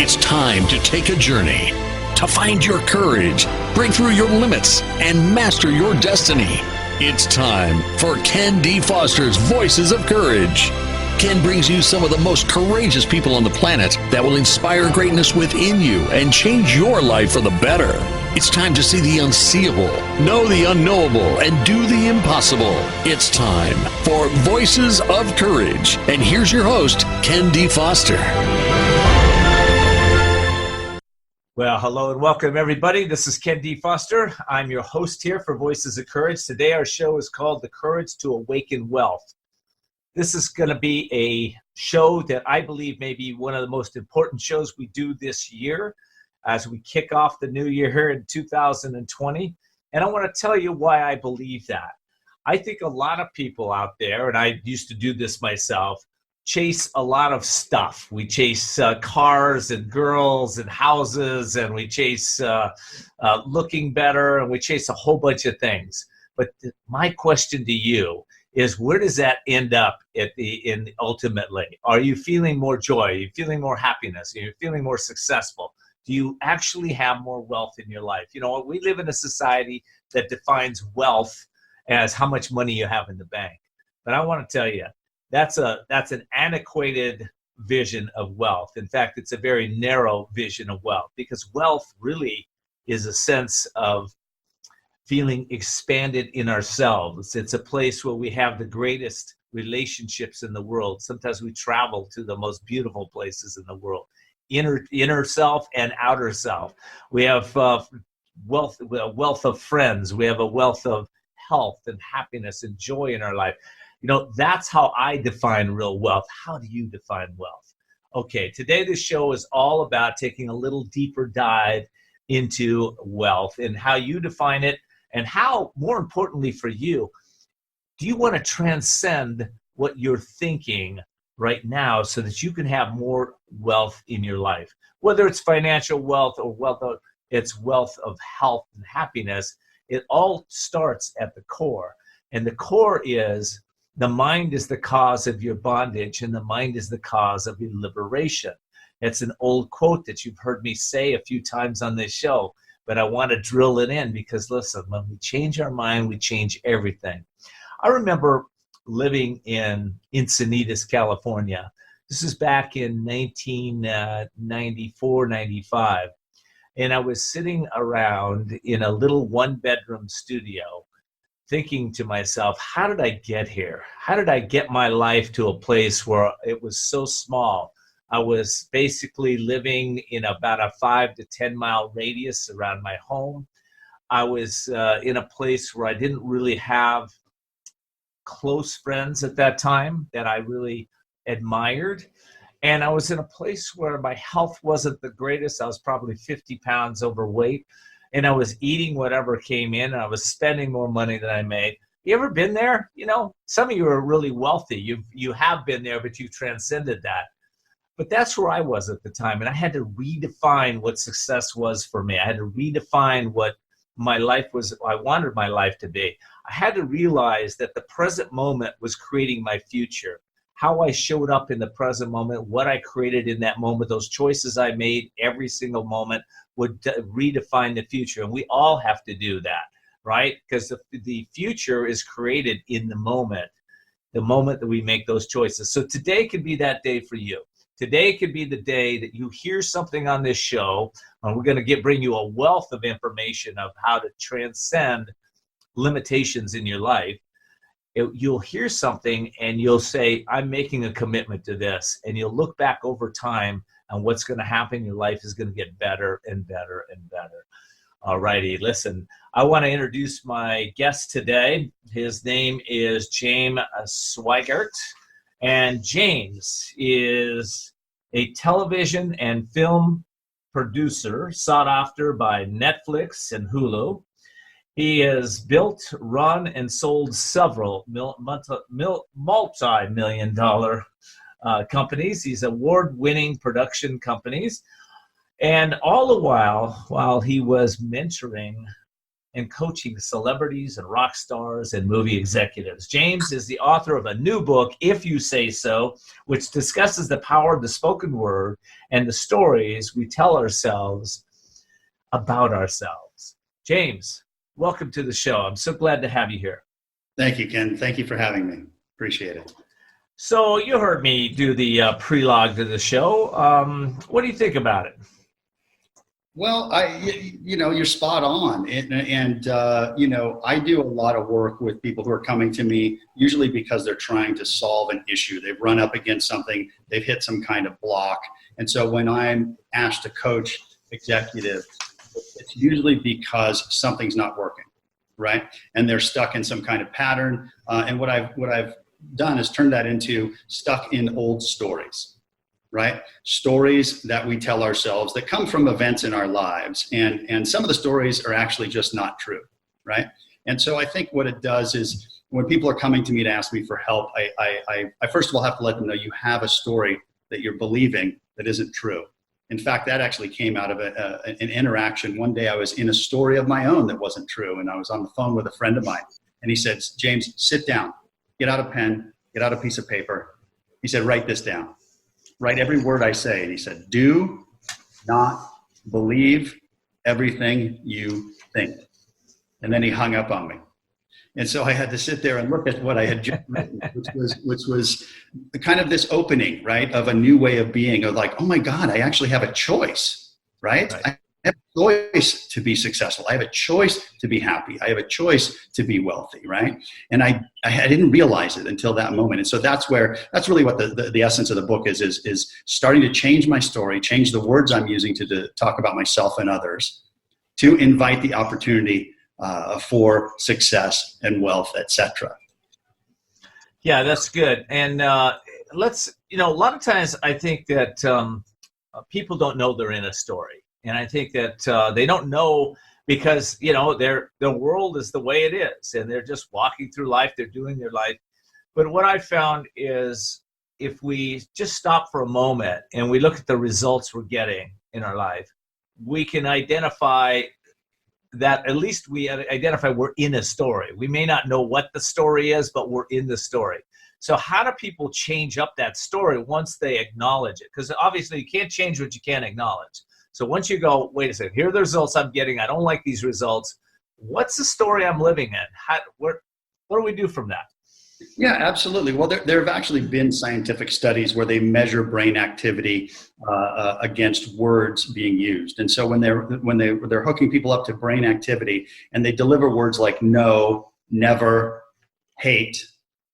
It's time to take a journey, to find your courage, break through your limits, and master your destiny. It's time for Ken D. Foster's Voices of Courage. Ken brings you some of the most courageous people on the planet that will inspire greatness within you and change your life for the better. It's time to see the unseeable, know the unknowable, and do the impossible. It's time for Voices of Courage. And here's your host, Ken D. Foster. Well, hello and welcome, everybody. This is Ken D. Foster. I'm your host here for Voices of Courage. Today, our show is called The Courage to Awaken Wealth. This is going to be a show that I believe may be one of the most important shows we do this year as we kick off the new year here in 2020. And I want to tell you why I believe that. I think a lot of people out there, and I used to do this myself, chase a lot of stuff. We chase cars and girls and houses, and we chase looking better, and we chase a whole bunch of things. But my question to you is, where does that end up ultimately? Are you feeling more joy? Are you feeling more happiness? Are you feeling more successful? Do you actually have more wealth in your life? You know, we live in a society that defines wealth as how much money you have in the bank. But I want to tell you, that's an antiquated vision of wealth. In fact, it's a very narrow vision of wealth, because wealth really is a sense of feeling expanded in ourselves. It's a place where we have the greatest relationships in the world. Sometimes we travel to the most beautiful places in the world, inner self and outer self. We have a wealth of friends. We have a wealth of health and happiness and joy in our life. You know, that's how I define real wealth. How do you define wealth? Okay, today the show is all about taking a little deeper dive into wealth and how you define it, and how, more importantly for you, do you want to transcend what you're thinking right now so that you can have more wealth in your life? Whether it's financial wealth or it's wealth of health and happiness, it all starts at the core. And the core is, the mind is the cause of your bondage, and the mind is the cause of your liberation. It's an old quote that you've heard me say a few times on this show, but I want to drill it in because, listen, when we change our mind, we change everything. I remember living in Encinitas, California. This is back in 1994, 95. And I was sitting around in a little one-bedroom studio thinking to myself, how did I get here? How did I get my life to a place where it was so small? I was basically living in about a 5 to 10 mile radius around my home. I was in a place where I didn't really have close friends at that time that I really admired. And I was in a place where my health wasn't the greatest. I was probably 50 pounds overweight. And I was eating whatever came in, and I was spending more money than I made. You ever been there? You know, some of you are really wealthy. You have been there, but you transcended that. But that's where I was at the time, and I had to redefine what success was for me. I had to redefine what my life was, I wanted my life to be. I had to realize that the present moment was creating my future. How I showed up in the present moment, what I created in that moment, those choices I made every single moment would redefine the future. And we all have to do that, right? Because the future is created in the moment that we make those choices. So today could be that day for you. Today could be the day that you hear something on this show, and we're going to bring you a wealth of information of how to transcend limitations in your life. You'll hear something and you'll say, I'm making a commitment to this. And you'll look back over time, and what's going to happen, your life is going to get better and better and better. All righty, listen, I want to introduce my guest today. His name is James Sweigert. And James is a television and film producer sought after by Netflix and Hulu. He has built, run, and sold several multi-million-dollar companies. He's award-winning production companies. And all the while he was mentoring and coaching celebrities and rock stars and movie executives. James is the author of a new book, If You Say So, which discusses the power of the spoken word and the stories we tell ourselves about ourselves. James, welcome to the show. I'm so glad to have you here. Thank you, Ken. Thank you for having me. Appreciate it. So you heard me do the prelogue to the show. What do you think about it? Well, you're spot on. I do a lot of work with people who are coming to me, usually because they're trying to solve an issue. They've run up against something, they've hit some kind of block. And so when I'm asked to coach executives, it's usually because something's not working, right? And they're stuck in some kind of pattern. And what I've done is turn that into stuck in old stories, right? Stories that we tell ourselves that come from events in our lives. And some of the stories are actually just not true, right? And so I think what it does is when people are coming to me to ask me for help, I first of all have to let them know you have a story that you're believing that isn't true. In fact, that actually came out of an interaction. One day I was in a story of my own that wasn't true. And I was on the phone with a friend of mine. And he said, James, sit down. Get out a pen, get out a piece of paper. He said, write this down. Write every word I say. And he said, do not believe everything you think. And then he hung up on me. And so I had to sit there and look at what I had just written, which was kind of this opening, right, of a new way of being, of like, oh my God, I actually have a choice, right? I have a choice to be successful. I have a choice to be happy. I have a choice to be wealthy, right? And I didn't realize it until that moment. And so that's really what the essence of the book is starting to change my story, change the words I'm using to talk about myself and others, to invite the opportunity for success and wealth, etc. Yeah, that's good. And a lot of times I think that people don't know they're in a story. And I think that they don't know because, their world is the way it is. And they're just walking through life. They're doing their life. But what I found is if we just stop for a moment and we look at the results we're getting in our life, we can identify that at least we identify we're in a story. We may not know what the story is, but we're in the story. So how do people change up that story once they acknowledge it? Because obviously you can't change what you can't acknowledge. So once you go, wait a second, here are the results I'm getting. I don't like these results. What's the story I'm living in? What do we do from that? Yeah, absolutely. Well, there have actually been scientific studies where they measure brain activity against words being used. And so when they're hooking people up to brain activity and they deliver words like no, never, hate,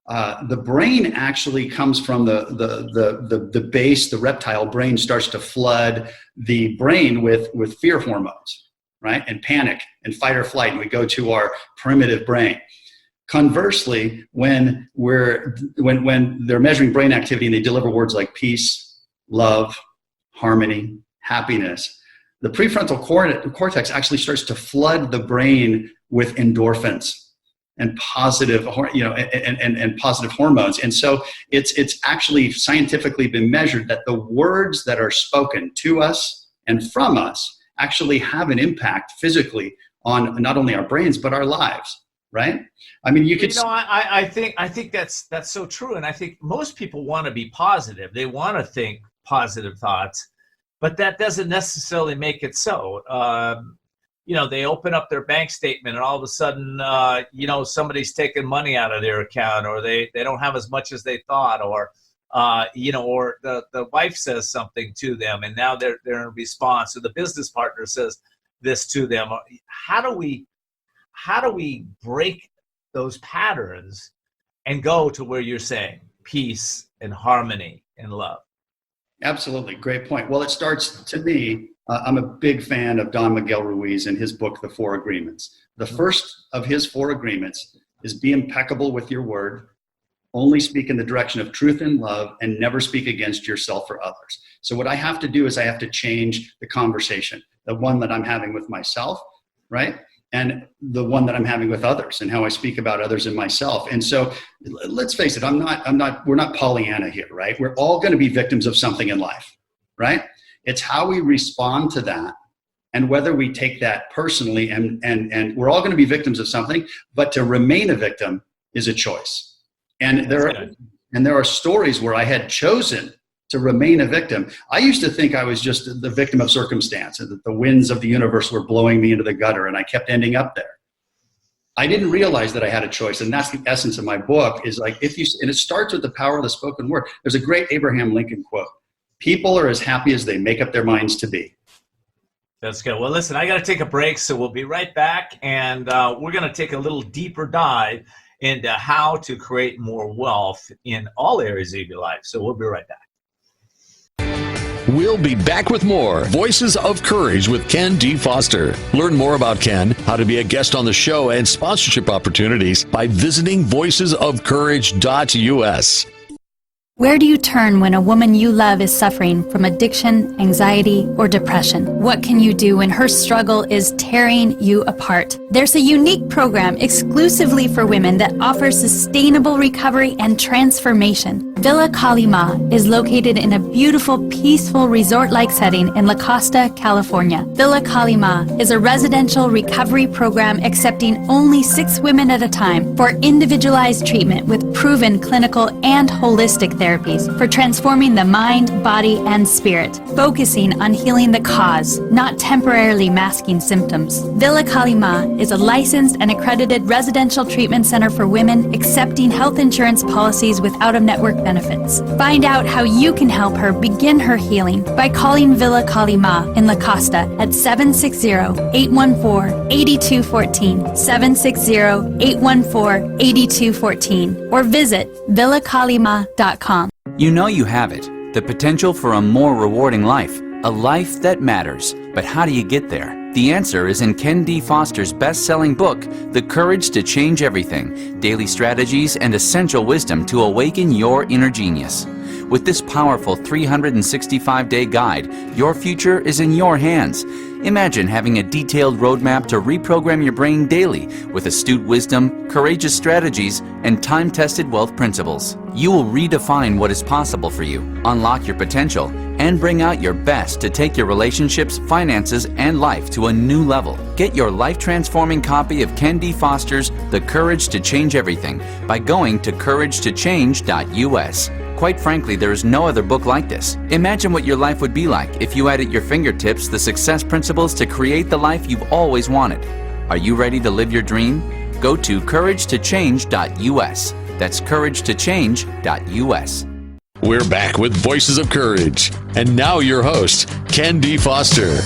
the brain actually comes from the base, the reptile brain starts to flood the brain with fear hormones, right? And panic and fight or flight. And we go to our primitive brain. Conversely, when they're measuring brain activity and they deliver words like peace, love, harmony, happiness, the prefrontal cortex actually starts to flood the brain with endorphins and positive, and positive hormones. And so it's actually scientifically been measured that the words that are spoken to us and from us actually have an impact physically on not only our brains but our lives. Right? I mean, you could. I think that's so true, and I think most people want to be positive. They want to think positive thoughts, but that doesn't necessarily make it so. They open up their bank statement, and all of a sudden, somebody's taking money out of their account, or they don't have as much as they thought, or or the wife says something to them, and now they're in response, or the business partner says this to them. How do we break those patterns and go to where you're saying peace and harmony and love? Absolutely. Great point. Well, it starts, to me, I'm a big fan of Don Miguel Ruiz and his book, The 4 Agreements. The first of his 4 agreements is be impeccable with your word, only speak in the direction of truth and love, and never speak against yourself or others. So what I have to do is I have to change the conversation, the one that I'm having with myself, right? And the one that I'm having with others and how I speak about others and myself. And so let's face it, we're not Pollyanna here, right? We're all going to be victims of something in life, right? It's how we respond to that and whether we take that personally, and we're all going to be victims of something, but to remain a victim is a choice. And there are stories where I had chosen to remain a victim. I used to think I was just the victim of circumstance, and that the winds of the universe were blowing me into the gutter, and I kept ending up there. I didn't realize that I had a choice, and that's the essence of my book. Is like, and it starts with the power of the spoken word. There's a great Abraham Lincoln quote: "People are as happy as they make up their minds to be." That's good. Well, listen, I got to take a break, so we'll be right back, and we're going to take a little deeper dive into how to create more wealth in all areas of your life. So we'll be right back. We'll be back with more Voices of Courage with Ken D. Foster. Learn more about Ken, how to be a guest on the show, and sponsorship opportunities by visiting voicesofcourage.us. Where do you turn when a woman you love is suffering from addiction, anxiety, or depression? What can you do when her struggle is tearing you apart? There's a unique program exclusively for women that offers sustainable recovery and transformation. Villa Kalima is located in a beautiful, peaceful resort-like setting in La Costa, California. Villa Kalima is a residential recovery program accepting only 6 women at a time for individualized treatment with proven clinical and holistic therapies for transforming the mind, body, and spirit, focusing on healing the cause, not temporarily masking symptoms. Villa Kalima is a licensed and accredited residential treatment center for women accepting health insurance policies with out-of-network benefits. Find out how you can help her begin her healing by calling Villa Kalima in La Costa at 760-814-8214, 760-814-8214, or visit villakalima.com. You know you have it, the potential for a more rewarding life, a life that matters. But how do you get there? The answer is in Ken D. Foster's best-selling book, The Courage to Change Everything, Daily Strategies and Essential Wisdom to Awaken Your Inner Genius. With this powerful 365-day guide, your future is in your hands. Imagine having a detailed roadmap to reprogram your brain daily with astute wisdom, courageous strategies, and time-tested wealth principles. You will redefine what is possible for you, unlock your potential, and bring out your best to take your relationships, finances, and life to a new level. Get your life-transforming copy of Ken D. Foster's The Courage to Change Everything by going to couragetochange.us. Quite frankly, there is no other book like this. Imagine what your life would be like if you had at your fingertips the success principles to create the life you've always wanted. Are you ready to live your dream? Go to couragetochange.us. That's couragetochange.us. We're back with Voices of Courage. And now your host, Ken D. Foster.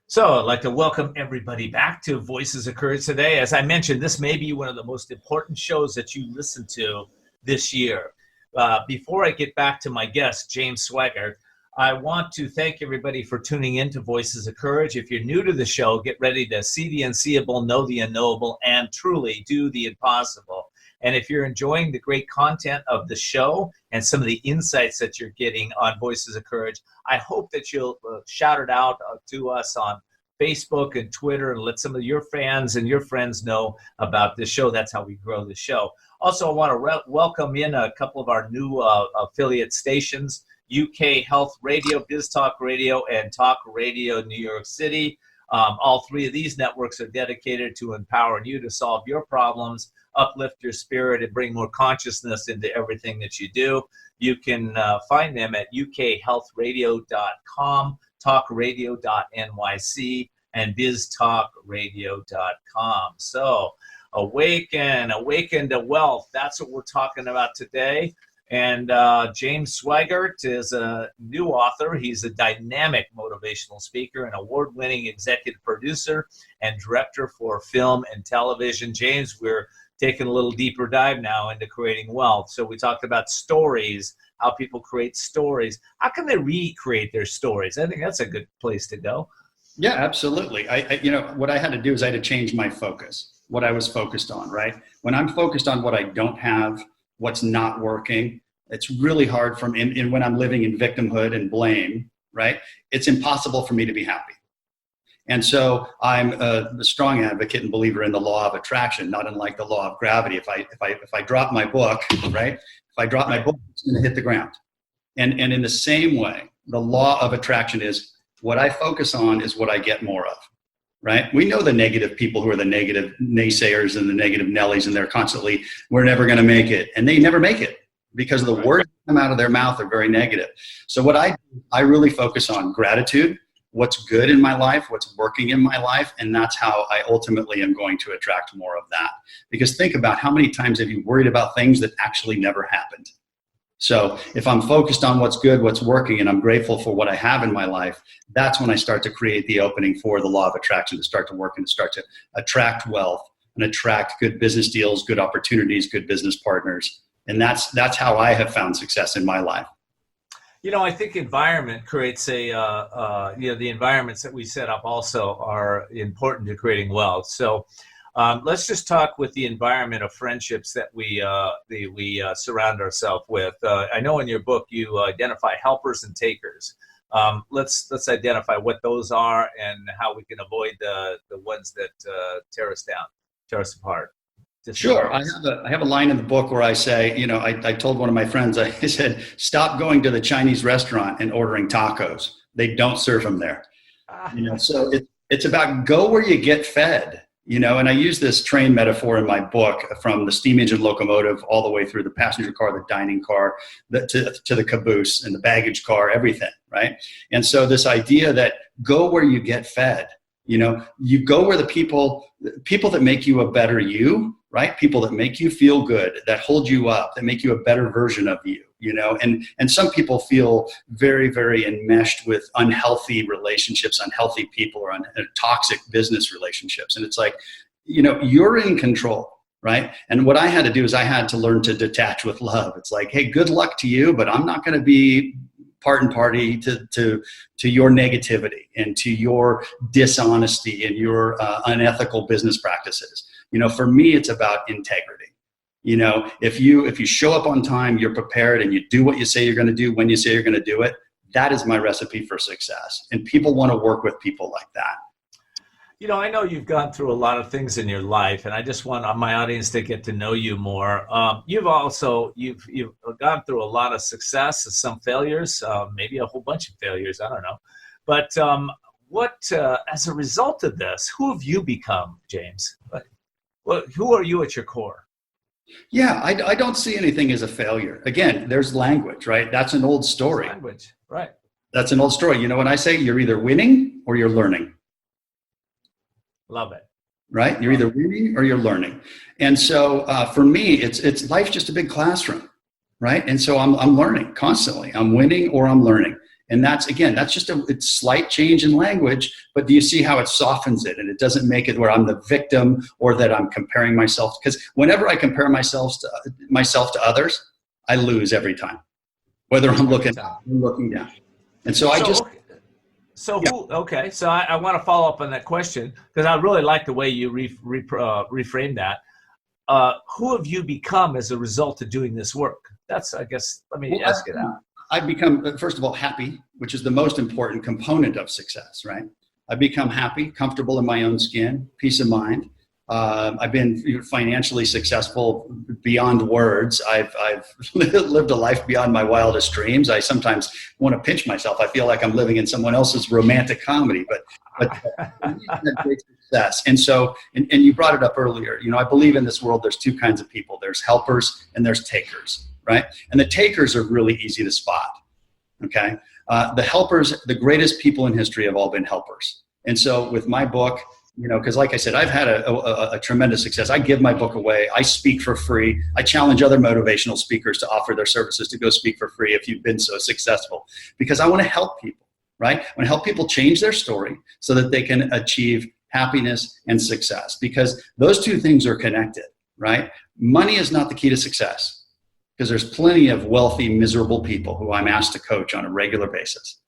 So I'd like to welcome everybody back to Voices of Courage today. As I mentioned, this may be one of the most important shows that you listen to this year. Before I get back to my guest, James Sweigert, I want to thank everybody for tuning in to Voices of Courage. If you're new to the show, get ready to see the unseeable, know the unknowable, and truly do the impossible. And if you're enjoying the great content of the show and some of the insights that you're getting on Voices of Courage, I hope that you'll shout it out to us on Facebook and Twitter and let some of your fans and your friends know about this show. That's how we grow the show. Also, I want to welcome in a couple of our new affiliate stations, UK Health Radio, Biz Talk Radio, and Talk Radio New York City. All 3 of these networks are dedicated to empowering you to solve your problems, uplift your spirit, and bring more consciousness into everything that you do. You can find them at ukhealthradio.com, talkradio.nyc, and biztalkradio.com. So awaken to wealth. That's what we're talking about today. And James Sweigert is a new author. He's a dynamic motivational speaker, an award-winning executive producer, and director for film and television. James, we're taking a little deeper dive now into creating wealth. So we talked about stories, how people create stories. How can they recreate their stories? I think that's a good place to go. Yeah, absolutely. I what I had to do is I had to change my focus, what I was focused on, right? When I'm focused on what I don't have, what's not working, it's really hard for me. And when I'm living in victimhood and blame, right? It's impossible for me to be happy. And so I'm a strong advocate and believer in the law of attraction, not unlike the law of gravity. If I drop my book, right? If I drop my book, it's going to hit the ground. And in the same way, the law of attraction is what I focus on is what I get more of, right? We know the negative people who are the negative naysayers and the negative Nellies, and they're constantly, we're never going to make it. And they never make it because the words that come out of their mouth are very negative. So what I really focus on gratitude, what's good in my life, what's working in my life, and that's how I ultimately am going to attract more of that. Because think about how many times have you worried about things that actually never happened? So if I'm focused on what's good, what's working, and I'm grateful for what I have in my life, that's when I start to create the opening for the law of attraction to start to work and to start to attract wealth and attract good business deals, good opportunities, good business partners. And that's how I have found success in my life. You know, I think environment creates the environments that we set up also are important to creating wealth. So let's just talk with the environment of friendships that we surround ourselves with. I know in your book you identify helpers and takers. Let's identify what those are and how we can avoid the ones that tear us down, tear us apart. Sure. I have a line in the book where I say, I told one of my friends, I said, stop going to the Chinese restaurant and ordering tacos. They don't serve them there. So it's about go where you get fed, and I use this train metaphor in my book from the steam engine locomotive all the way through the passenger car, the dining car, to the caboose and the baggage car, everything, right? And so this idea that go where you get fed, you go where the people that make you a better you, right? People that make you feel good, that hold you up, that make you a better version of you, and some people feel very, very enmeshed with unhealthy relationships, unhealthy people, or toxic business relationships. And it's like, you're in control, right? And what I had to do is I had to learn to detach with love. It's like, hey, good luck to you, but I'm not going to be part and party to your negativity and to your dishonesty and your unethical business practices. For me, it's about integrity. If you show up on time, you're prepared, and you do what you say you're going to do when you say you're going to do it, that is my recipe for success. And people want to work with people like that. I know you've gone through a lot of things in your life, and I just want my audience to get to know you more. You've gone through a lot of success, some failures, maybe a whole bunch of failures. I don't know. But as a result of this, who have you become, James? Who are you at your core? Yeah, I don't see anything as a failure. Again, there's language, right? That's an old story. Language, right. That's an old story. When I say you're either winning or you're learning. Love it. Right? You're either winning or you're learning. And so for me, it's life's just a big classroom, right? And so I'm learning constantly. I'm winning or I'm learning. And that's just a slight change in language, but do you see how it softens it? And it doesn't make it where I'm the victim or that I'm comparing myself. Because whenever I compare myself to others, I lose every time, whether I'm looking up or looking down. And so I want to follow up on that question because I really like the way you reframe that. Who have you become as a result of doing this work? That's, I guess, let me ask you that. I've become, first of all, happy, which is the most important component of success, right? I've become happy, comfortable in my own skin, peace of mind. I've been financially successful beyond words. I've lived a life beyond my wildest dreams. I sometimes want to pinch myself. I feel like I'm living in someone else's romantic comedy, but I've had great success. And so, and you brought it up earlier, I believe in this world, there's two kinds of people. There's helpers and there's takers, right? And the takers are really easy to spot, okay? The helpers, the greatest people in history have all been helpers. And so with my book, because like I said, I've had a tremendous success. I give my book away. I speak for free. I challenge other motivational speakers to offer their services to go speak for free if you've been so successful, because I want to help people, right? I want to help people change their story so that they can achieve happiness and success, because those two things are connected, right? Money is not the key to success, because there's plenty of wealthy, miserable people who I'm asked to coach on a regular basis,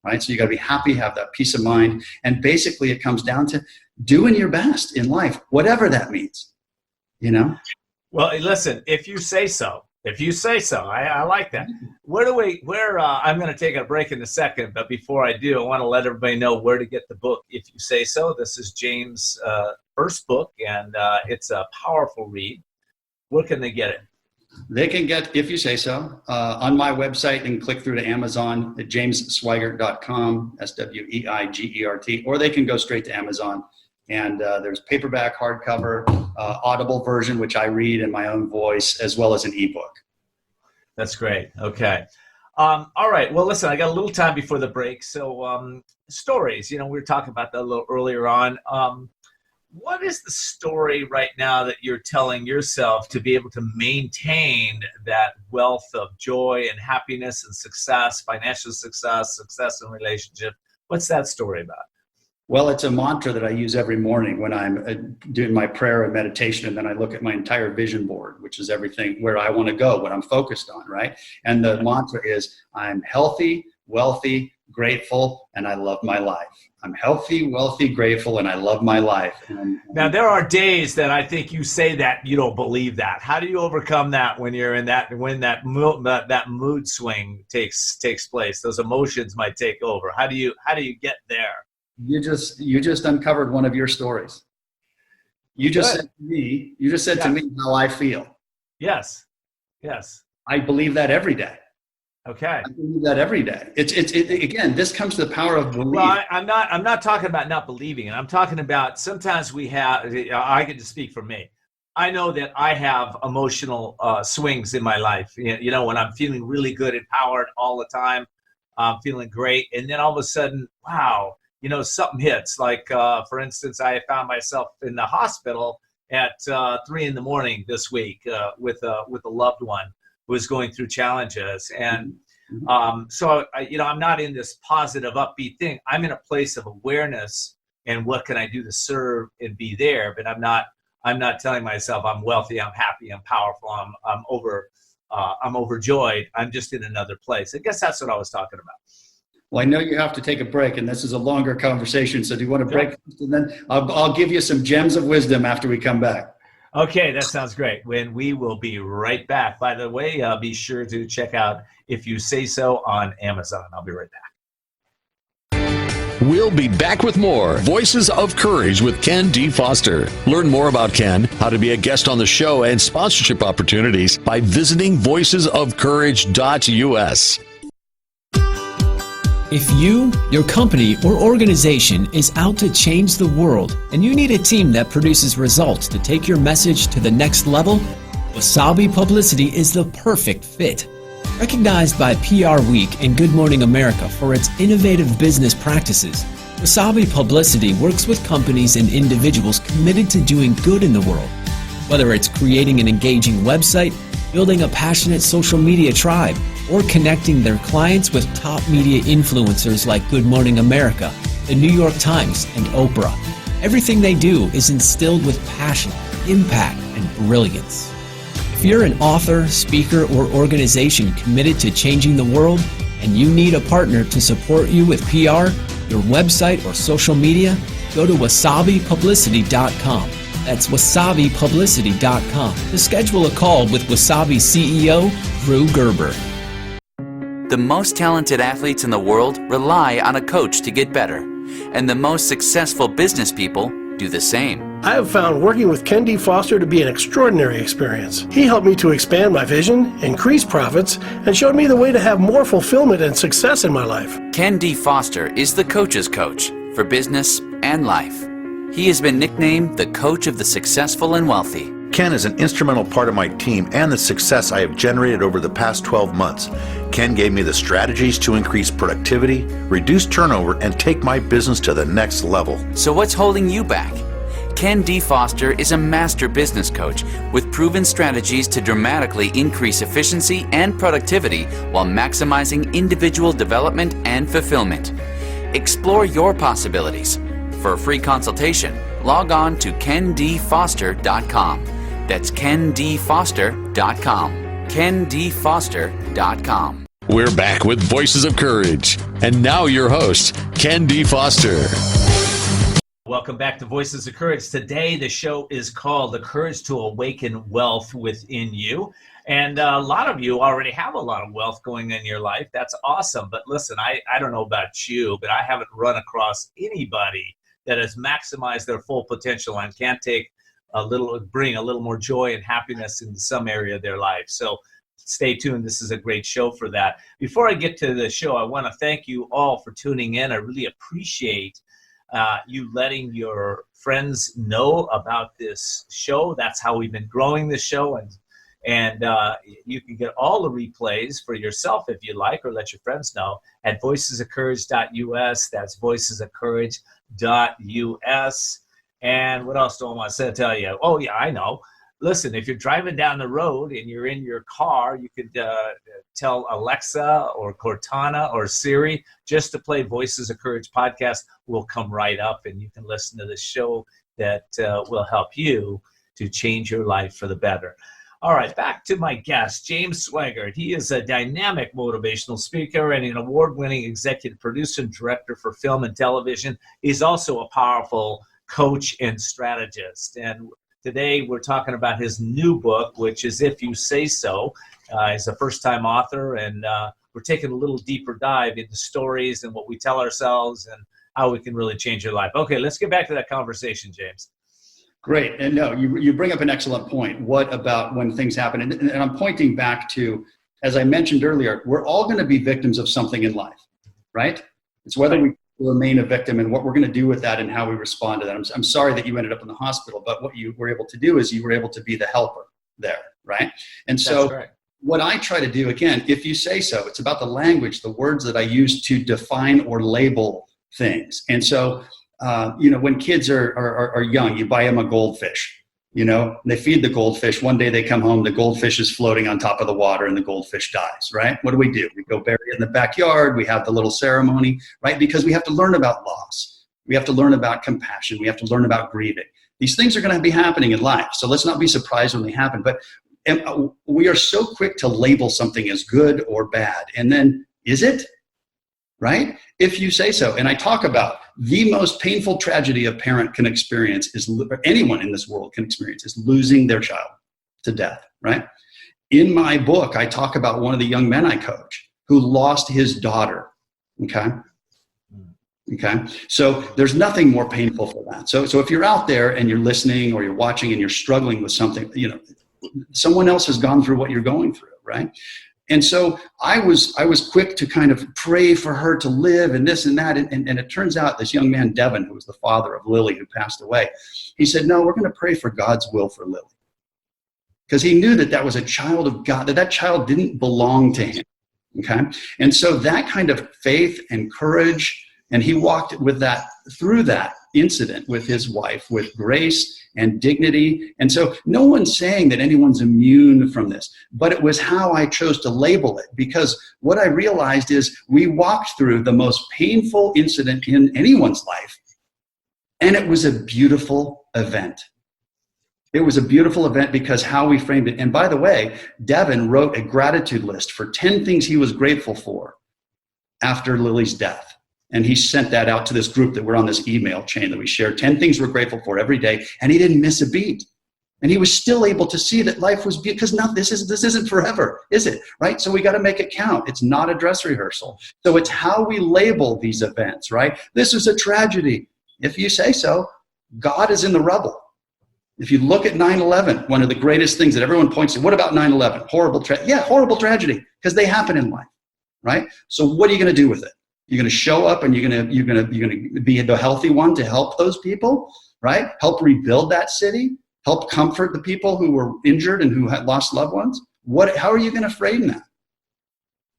right? So you got to be happy, have that peace of mind. And basically it comes down to doing your best in life, whatever that means, Well, listen, if you say so, I like that. I'm going to take a break in a second, but before I do, I want to let everybody know where to get the book. If you say so, this is James' first book, and it's a powerful read. Where can they get it? They can get, if you say so, on my website and click through to Amazon at jamessweigert.com, Sweigert, or they can go straight to Amazon. And there's paperback, hardcover, audible version, which I read in my own voice, as well as an ebook. That's great. Okay. All right. Well, listen, I got a little time before the break. So stories, we were talking about that a little earlier on. What is the story right now that you're telling yourself to be able to maintain that wealth of joy and happiness and success, financial success, success in relationship? What's that story about? Well, it's a mantra that I use every morning when I'm doing my prayer and meditation, and then I look at my entire vision board, which is everything where I want to go, what I'm focused on, right? And the mantra is, I'm healthy, wealthy, grateful, and I love my life. I'm healthy, wealthy, grateful, and I love my life. Now, there are days that I think you say that you don't believe that. How do you overcome that when you're in that, when that mood swing takes place? Those emotions might take over. How do you get there? You just uncovered one of your stories. You just said to me how I feel. Yes. I believe that every day. Okay. I believe that every day. Again, this comes to the power of belief. Well, I'm not talking about not believing it. I'm talking about sometimes I get to speak for me. I know that I have emotional swings in my life. When I'm feeling really good, empowered all the time, I'm feeling great. And then all of a sudden, wow, something hits. Like, for instance, I found myself in the hospital at 3 a.m. this week with a loved one who was going through challenges. And so, I'm not in this positive, upbeat thing. I'm in a place of awareness and what can I do to serve and be there. But I'm not telling myself I'm wealthy, I'm happy, I'm powerful, I'm overjoyed. I'm just in another place. I guess that's what I was talking about. Well, I know you have to take a break, and this is a longer conversation. So do you want to break first? And then I'll give you some gems of wisdom after we come back. Okay, that sounds great. When we will be right back. By the way, be sure to check out If You Say So on Amazon. I'll be right back. We'll be back with more Voices of Courage with Ken D. Foster. Learn more about Ken, how to be a guest on the show, and sponsorship opportunities by visiting voicesofcourage.us. If you, your company, or organization is out to change the world and you need a team that produces results to take your message to the next level, Wasabi Publicity is the perfect fit. Recognized by PR Week and Good Morning America for its innovative business practices, Wasabi Publicity works with companies and individuals committed to doing good in the world. Whether it's creating an engaging website, building a passionate social media tribe, or connecting their clients with top media influencers like Good Morning America, the New York Times, and Oprah. Everything they do is instilled with passion, impact, and brilliance. If you're an author, speaker, or organization committed to changing the world, and you need a partner to support you with PR, your website, or social media, go to wasabipublicity.com. That's wasabipublicity.com to schedule a call with Wasabi CEO Drew Gerber. The most talented athletes in the world rely on a coach to get better, and the most successful business people do the same. I have found working with Ken D. Foster to be an extraordinary experience. He helped me to expand my vision, increase profits, and showed me the way to have more fulfillment and success in my life. Ken D. Foster is the coach's coach for business and life. He has been nicknamed the coach of the successful and wealthy. Ken is an instrumental part of my team and the success I have generated over the past 12 months. Ken gave me the strategies to increase productivity, reduce turnover, and take my business to the next level. So what's holding you back? Ken D. Foster is a master business coach with proven strategies to dramatically increase efficiency and productivity while maximizing individual development and fulfillment. Explore your possibilities. For a free consultation, log on to kendfoster.com. That's kendfoster.com. kendfoster.com. We're back with Voices of Courage. And now your host, Ken D. Foster. Welcome back to Voices of Courage. Today, the show is called The Courage to Awaken Wealth Within You. And a lot of you already have a lot of wealth going in your life. That's awesome. But listen, I don't know about you, but I haven't run across anybody that has maximized their full potential and can't take bring a little more joy and happiness in some area of their life. So stay tuned. This is a great show for that. Before I get to the show, I want to thank you all for tuning in. I really appreciate you letting your friends know about this show. That's how we've been growing this show. And you can get all the replays for yourself if you like, or let your friends know at voicesofcourage.us. That's voicesofcourage.us. And what else do I want to tell you? Oh, yeah, I know. Listen, if you're driving down the road and you're in your car, you could tell Alexa or Cortana or Siri just to play Voices of Courage podcast. Will come right up, and you can listen to the show that will help you to change your life for the better. All right, back to my guest, James Sweigert. He is a dynamic motivational speaker and an award-winning executive producer and director for film and television. He's also a powerful coach and strategist. And today we're talking about his new book, which is If You Say So. He's a first-time author, and we're taking a little deeper dive into stories and what we tell ourselves and how we can really change your life. Okay, let's get back to that conversation, James. Great. And no, you bring up an excellent point. What about when things happen? And I'm pointing back to, as I mentioned earlier, we're all going to be victims of something in life, right? It's whether we remain a victim and what we're going to do with that and how we respond to that. I'm sorry that you ended up in the hospital, but what you were able to do is you were able to be the helper there, right? And so what I try to do, again, if you say so, it's about the language, the words that I use to define or label things. And so when kids are young, you buy them a goldfish, they feed the goldfish. One day they come home, the goldfish is floating on top of the water and the goldfish dies, right? What do? We go bury it in the backyard. We have the little ceremony, right? Because we have to learn about loss. We have to learn about compassion. We have to learn about grieving. These things are going to be happening in life. So let's not be surprised when they happen. But we are so quick to label something as good or bad. And then, is it? Right? If you say so. And I talk about the most painful tragedy a parent can experience or anyone in this world can experience is losing their child to death, right? In my book, I talk about one of the young men I coach who lost his daughter, okay? So there's nothing more painful for that. So if you're out there and you're listening or you're watching and you're struggling with something, someone else has gone through what you're going through, right? And so I was quick to kind of pray for her to live and this and that. And it turns out this young man, Devin, who was the father of Lily, who passed away, he said, no, we're going to pray for God's will for Lily. Because he knew that was a child of God, that child didn't belong to him. Okay. And so that kind of faith and courage, and he walked with that through that incident with his wife with grace and dignity. And so no one's saying that anyone's immune from this, but it was how I chose to label it, because what I realized is we walked through the most painful incident in anyone's life, and it was a beautiful event. It was a beautiful event because how we framed it. And by the way, Devin wrote a gratitude list for 10 things he was grateful for after Lily's death. And he sent that out to this group that we're on this email chain that we share 10 things we're grateful for every day. And he didn't miss a beat. And he was still able to see that life was because this isn't forever, is it? Right? So we got to make it count. It's not a dress rehearsal. So it's how we label these events, right? This is a tragedy. If you say so, God is in the rubble. If you look at 9/11, one of the greatest things that everyone points to, what about 9/11? Horrible tragedy, because they happen in life, right? So what are you going to do with it? You're going to show up and you're going to be the healthy one to help those people, right? Help rebuild that city, help comfort the people who were injured and who had lost loved ones. How are you going to frame that?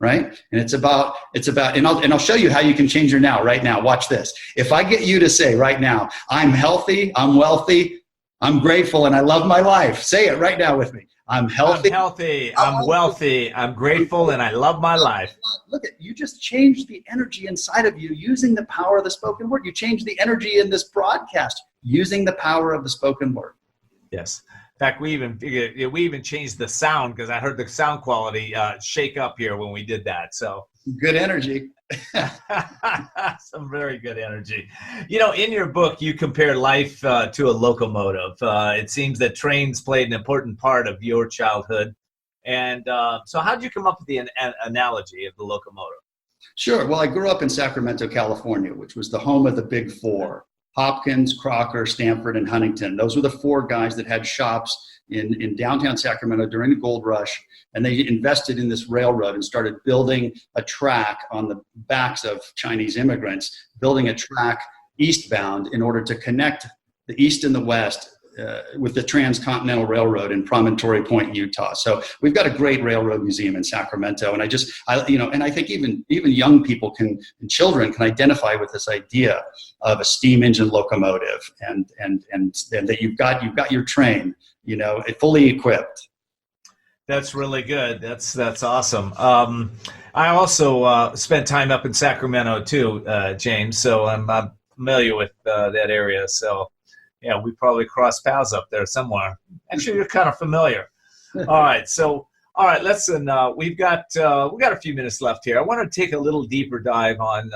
Right? And it's about, and I'll show you how you can change your now, right now. Watch this. If I get you to say right now, I'm healthy, I'm wealthy, I'm grateful, and I love my life. Say it right now with me. I'm healthy, I'm wealthy, I'm grateful, and I love my life. Look at you, just changed the energy inside of you using the power of the spoken word. You changed the energy in this broadcast using the power of the spoken word. Yes. In fact, we even changed the sound because I heard the sound quality shake up here when we did that. So good energy. Some very good energy. In your book, you compare life to a locomotive. It seems that trains played an important part of your childhood. And so how did you come up with the analogy of the locomotive? Sure. Well, I grew up in Sacramento, California, which was the home of the Big Four. Hopkins, Crocker, Stanford, and Huntington. Those were the 4 guys that had shops in downtown Sacramento during the gold rush. And they invested in this railroad and started building a track on the backs of Chinese immigrants, building a track eastbound in order to connect the East and the West with the Transcontinental Railroad in Promontory Point, Utah. So we've got a great railroad museum in Sacramento. And I think even young people and children can identify with this idea of a steam engine locomotive and that you've got your train, fully equipped. That's really good. That's awesome. I also spent time up in Sacramento too, James. So I'm familiar with that area. So yeah, we probably crossed paths up there somewhere. Actually, you're kind of familiar. All right. Listen. We've got a few minutes left here. I want to take a little deeper dive on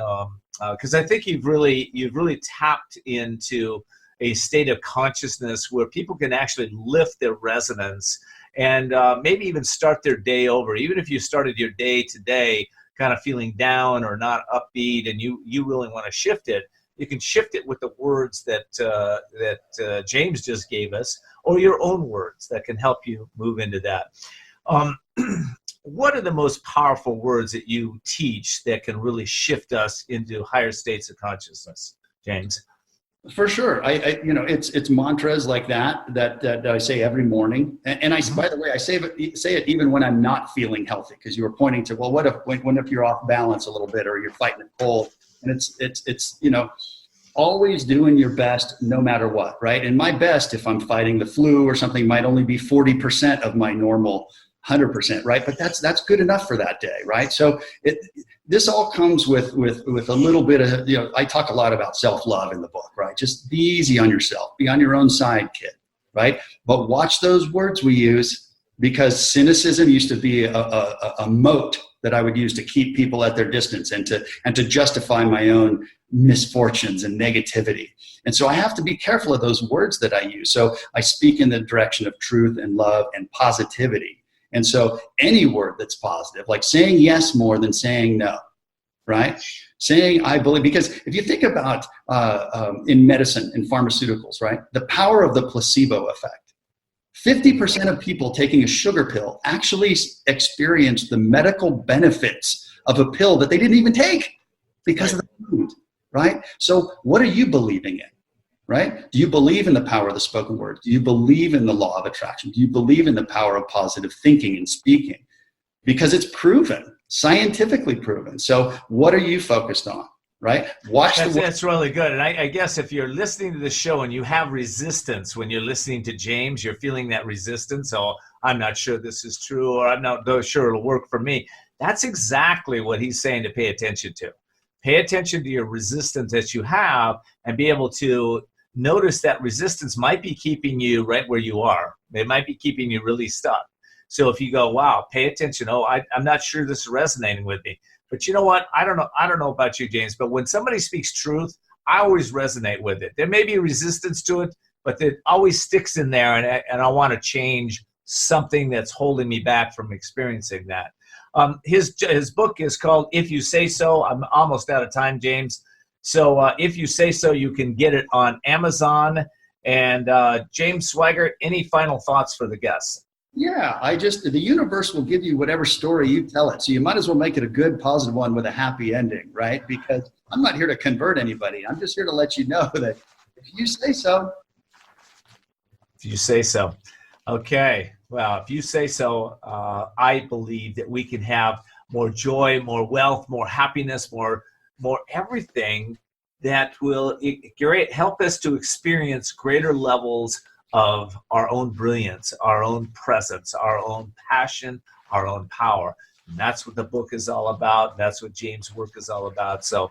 because I think you've really tapped into a state of consciousness where people can actually lift their resonance and maybe even start their day over. Even if you started your day today kind of feeling down or not upbeat, and you really want to shift it, you can shift it with the words that James just gave us, or your own words that can help you move into that. What are the most powerful words that you teach that can really shift us into higher states of consciousness, James? For sure. It's mantras like that I say every morning. And by the way, I say it even when I'm not feeling healthy, because you were pointing to, well, what if you're off balance a little bit or you're fighting a cold? And it's always doing your best no matter what, right? And my best, if I'm fighting the flu or something, might only be 40% of my normal 100%, right? But that's good enough for that day, right? So this all comes with a little bit of, I talk a lot about self-love in the book, right? Just be easy on yourself, be on your own side, kid, right? But watch those words we use, because cynicism used to be a moat that I would use to keep people at their distance and to justify my own misfortunes and negativity. And so I have to be careful of those words that I use. So I speak in the direction of truth and love and positivity. And so any word that's positive, like saying yes more than saying no, right? Saying I believe, because if you think about in medicine, in pharmaceuticals, right? The power of the placebo effect. 50% of people taking a sugar pill actually experience the medical benefits of a pill that they didn't even take because of the food, right? So what are you believing in, right? Do you believe in the power of the spoken word? Do you believe in the law of attraction? Do you believe in the power of positive thinking and speaking? Because it's proven, scientifically proven. So what are you focused on? Right? That's really good. And I guess if you're listening to the show and you have resistance when you're listening to James, you're feeling that resistance. Oh, I'm not sure this is true, or I'm not sure it'll work for me. That's exactly what he's saying to pay attention to. Pay attention to your resistance that you have and be able to notice that resistance might be keeping you right where you are. It might be keeping you really stuck. So if you go, wow, pay attention. Oh, I'm not sure this is resonating with me. But you know what? I don't know about you, James, but when somebody speaks truth, I always resonate with it. There may be resistance to it, but it always sticks in there, and I want to change something that's holding me back from experiencing that. His book is called If You Say So. I'm almost out of time, James. So If You Say So, you can get it on Amazon. And James Sweigert, any final thoughts for the guests? Yeah, the universe will give you whatever story you tell it. So you might as well make it a good, positive one with a happy ending, right? Because I'm not here to convert anybody. I'm just here to let you know that if you say so. If you say so. Okay. Well, if you say so, I believe that we can have more joy, more wealth, more happiness, more everything that will help us to experience greater levels of our own brilliance, our own presence, our own passion, our own power. And that's what the book is all about. That's what James' work is all about. So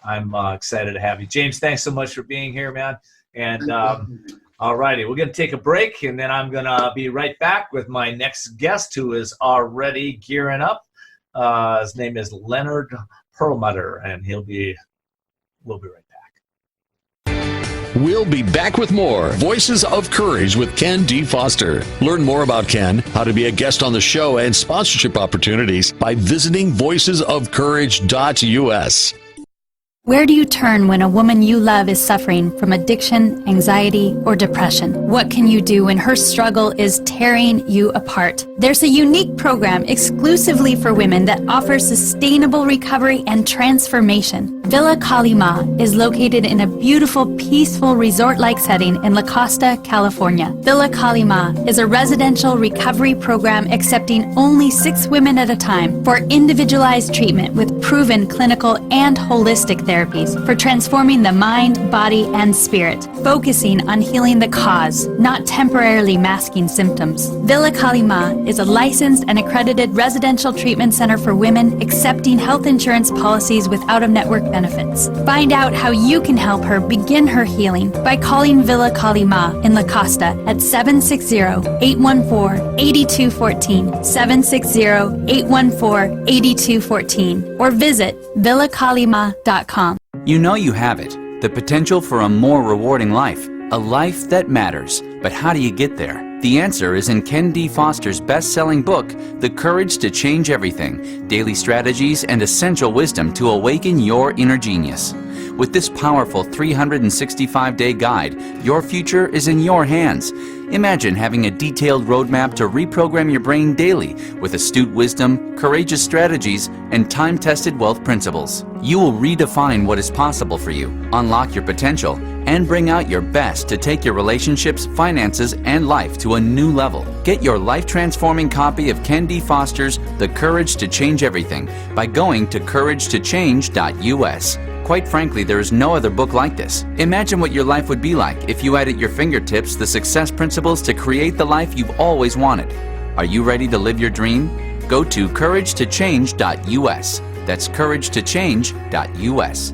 I'm excited to have you. James, thanks so much for being here, man. And all righty, we're going to take a break, and then I'm going to be right back with my next guest, who is already gearing up. His name is Leonard Perlmutter, and we'll be right back. We'll be back with more Voices of Courage with Ken D. Foster. Learn more about Ken, how to be a guest on the show, and sponsorship opportunities by visiting voicesofcourage.us. Where do you turn when a woman you love is suffering from addiction, anxiety, or depression? What can you do when her struggle is tearing you apart? There's a unique program exclusively for women that offers sustainable recovery and transformation. Villa Kalima is located in a beautiful, peaceful resort-like setting in La Costa, California. Villa Kalima is a residential recovery program accepting only 6 women at a time for individualized treatment with proven clinical and holistic therapies for transforming the mind, body, and spirit, focusing on healing the cause, not temporarily masking symptoms. Villa Kalima is a licensed and accredited residential treatment center for women accepting health insurance policies with out-of-network benefits. Find out how you can help her begin her healing by calling Villa Kalima in La Costa at 760-814-8214, 760-814-8214, or visit villakalima.com. You know you have it, the potential for a more rewarding life, a life that matters. But how do you get there? The answer is in Ken D. Foster's best-selling book, The Courage to Change Everything, Daily Strategies and Essential Wisdom to Awaken Your Inner Genius. With this powerful 365-day guide, your future is in your hands. Imagine having a detailed roadmap to reprogram your brain daily with astute wisdom, courageous strategies, and time-tested wealth principles. You will redefine what is possible for you, unlock your potential, and bring out your best to take your relationships, finances, and life to a new level. Get your life-transforming copy of Ken D. Foster's The Courage to Change Everything by going to couragetochange.us. Quite frankly, there is no other book like this. Imagine what your life would be like if you had at your fingertips the success principles to create the life you've always wanted. Are you ready to live your dream? Go to couragetochange.us. That's couragetochange.us.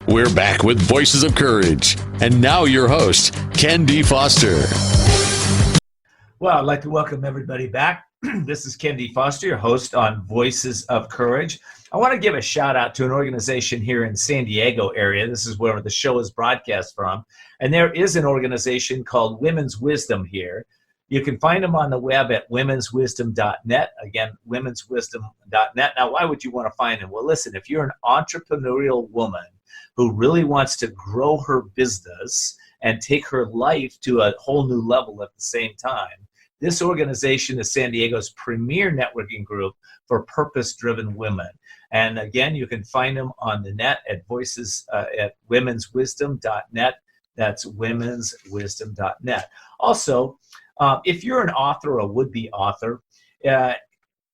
We're back with Voices of Courage. And now your host, Ken D. Foster. Well, I'd like to welcome everybody back. This is Ken D. Foster, your host on Voices of Courage. I want to give a shout out to an organization here in San Diego area. This is where the show is broadcast from. And there is an organization called Women's Wisdom here. You can find them on the web at womenswisdom.net. Again, womenswisdom.net. Now, why would you want to find them? Well, listen, if you're an entrepreneurial woman who really wants to grow her business and take her life to a whole new level at the same time, this organization is San Diego's premier networking group for purpose-driven women. And again, you can find them on the net at at womenswisdom.net. That's womenswisdom.net. Also, if you're an author or a would-be author,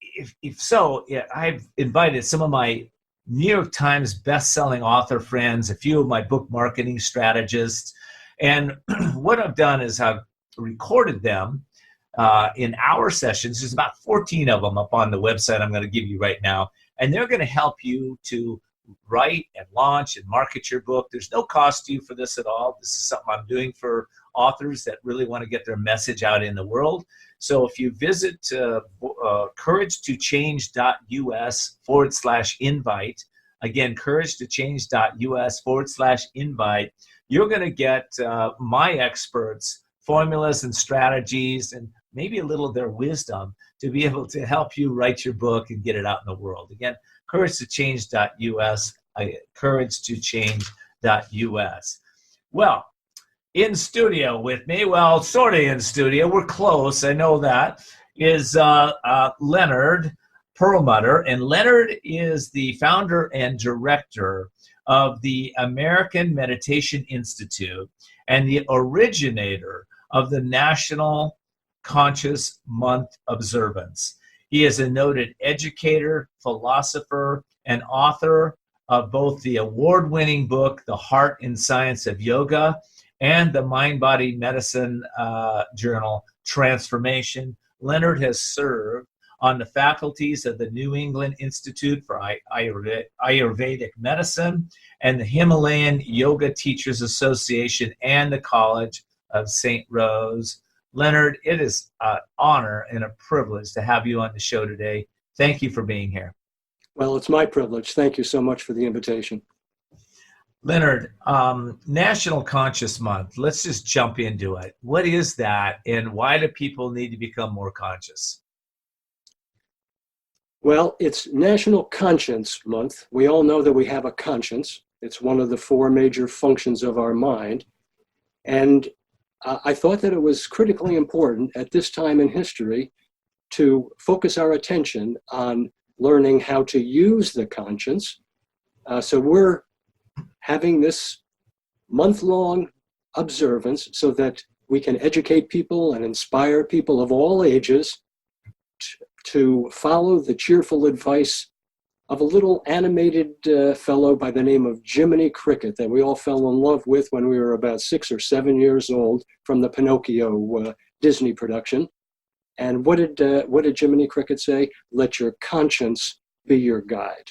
if so, I've invited some of my New York Times best-selling author friends, a few of my book marketing strategists, and what I've done is I've recorded them in our sessions. There's about 14 of them up on the website I'm going to give you right now, and they're going to help you to write and launch and market your book. There's no cost to you for this at all. This is something I'm doing for authors that really want to get their message out in the world. So if you visit couragetochange.us/invite, again, couragetochange.us/invite, you're going to get my experts' formulas and strategies and maybe a little of their wisdom to be able to help you write your book and get it out in the world. Again, couragetochange.us, couragetochange.us. Well, in studio with me, well, sort of in studio, we're close, I know that, is Leonard Perlmutter. And Leonard is the founder and director of the American Meditation Institute and the originator of the National Conscious Month observance. He is a noted educator, philosopher, and author of both the award-winning book, The Heart and Science of Yoga, and the Mind-Body Medicine journal, Transformation. Leonard has served on the faculties of the New England Institute for Ayurvedic Medicine and the Himalayan Yoga Teachers Association and the College of St. Rose. Leonard, it is an honor and a privilege to have you on the show today. Thank you for being here. Well, it's my privilege. Thank you so much for the invitation. Leonard, National Conscious Month, let's just jump into it. What is that, and why do people need to become more conscious? Well, it's National Conscience Month. We all know that we have a conscience. It's one of the four major functions of our mind. And I thought that it was critically important at this time in history to focus our attention on learning how to use the conscience. So we're having this month-long observance so that we can educate people and inspire people of all ages to follow the cheerful advice of a little animated fellow by the name of Jiminy Cricket that we all fell in love with when we were about 6 or 7 years old from the Pinocchio Disney production. And what did Jiminy Cricket say? Let your conscience be your guide.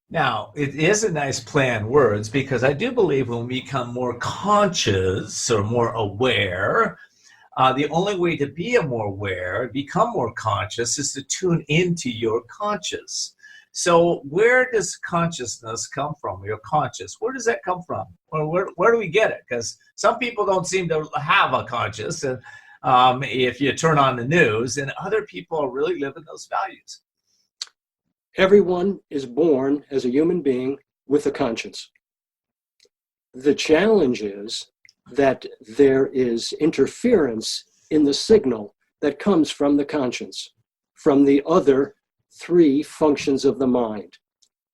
Now, it is a nice play on words, because I do believe when we become more conscious or more aware, the only way to become more conscious, is to tune into your conscious. So where does consciousness come from? Your conscious, where does that come from? Or where do we get it? Because some people don't seem to have a conscious, and if you turn on the news, and other people are really living those values. Everyone is born as a human being with a conscience. The challenge is that there is interference in the signal that comes from the conscience, from the other three functions of the mind.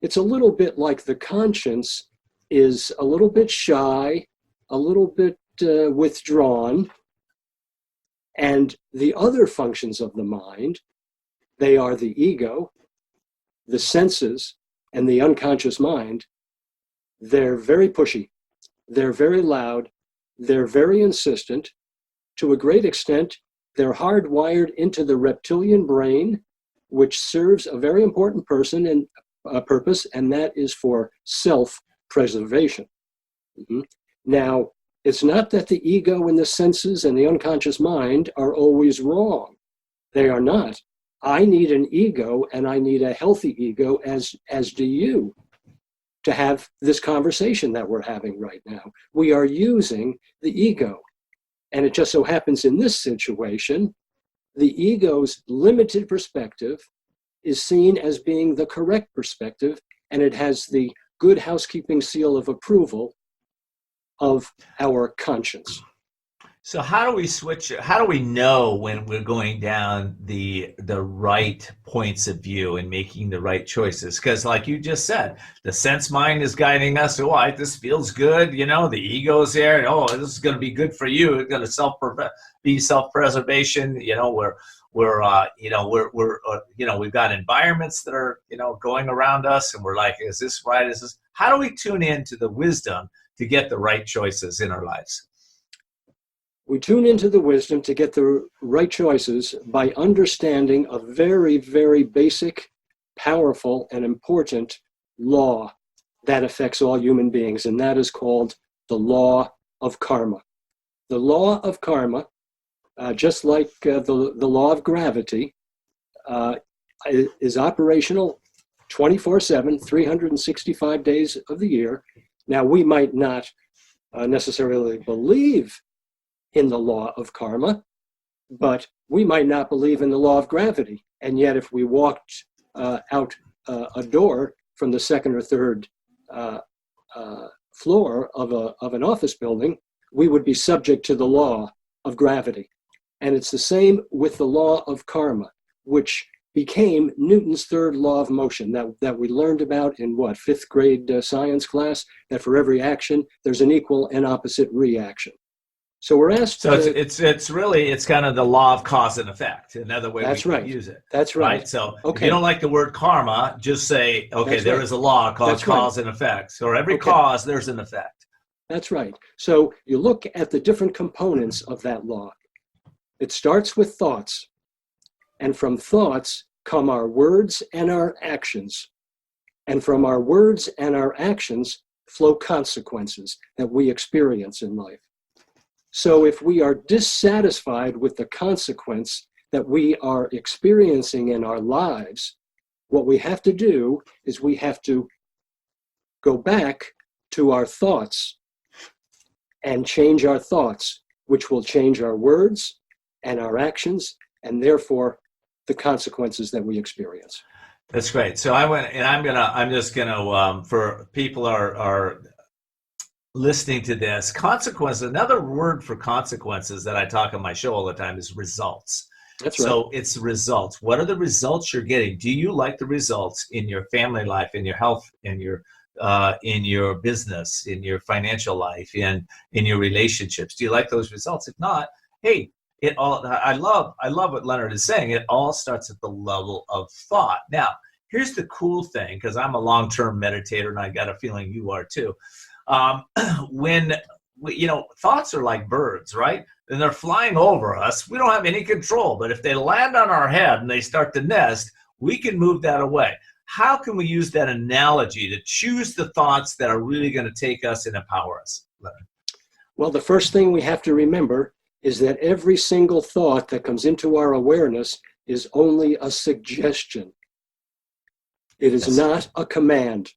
It's a little bit like the conscience is a little bit shy, a little bit withdrawn, and the other functions of the mind, they are the ego, the senses, and the unconscious mind. They're very pushy, they're very loud, they're very insistent. To a great extent, they're hardwired into the reptilian brain, which serves a very important purpose, and that is for self-preservation. Now, it's not that the ego and the senses and the unconscious mind are always wrong. They are not. I need an ego, and I need a healthy ego, as do you, to have this conversation that we're having right now. We are using the ego. And it just so happens in this situation, the ego's limited perspective is seen as being the correct perspective, and it has the good housekeeping seal of approval of our conscience. So how do we switch? How do we know when we're going down the right points of view and making the right choices? Because like you just said, the sense mind is guiding us. Oh, this feels good. You know, the ego's there. And, oh, this is going to be good for you. It's going to be self-preservation. You know, we've got environments that are, going around us, and we're like, is this right? Is this? How do we tune into the wisdom to get the right choices in our lives? We tune into the wisdom to get the right choices by understanding a very, very basic, powerful, and important law that affects all human beings, and that is called the law of karma. The law of karma, just like the law of gravity, is operational 24/7, 365 days of the year. Now, we might not necessarily believe in the law of karma, but we might not believe in the law of gravity. And yet, if we walked out a door from the second or third floor of an office building, we would be subject to the law of gravity. And it's the same with the law of karma, which became Newton's third law of motion that we learned about in fifth grade science class, that for every action, there's an equal and opposite reaction. So we're asked. So it's kind of the law of cause and effect. Another way we can use it. That's right. So if you don't like the word karma, just say, okay, there is a law called cause and effect. So every cause, there's an effect. That's right. So you look at the different components of that law. It starts with thoughts. And from thoughts come our words and our actions. And from our words and our actions flow consequences that we experience in life. So if we are dissatisfied with the consequence that we are experiencing in our lives, what we have to do is we have to go back to our thoughts and change our thoughts, which will change our words and our actions, and therefore the consequences that we experience. That's great. So I'm just gonna for people are listening to this, consequences. Another word for consequences that I talk on my show all the time is results. That's right. So it's results. What are the results you're getting? Do you like the results in your family life, in your health, in your business, in your financial life, in your relationships? Do you like those results? If not, hey, I love what Leonard is saying. It all starts at the level of thought. Now, here's the cool thing, because I'm a long-term meditator, and I got a feeling you are too. Thoughts are like birds, right? And they're flying over us. We don't have any control, but if they land on our head and they start to nest, we can move that away. How can we use that analogy to choose the thoughts that are really going to take us and empower us, Leonard? Well, the first thing we have to remember is that every single thought that comes into our awareness is only a suggestion. It is not a command.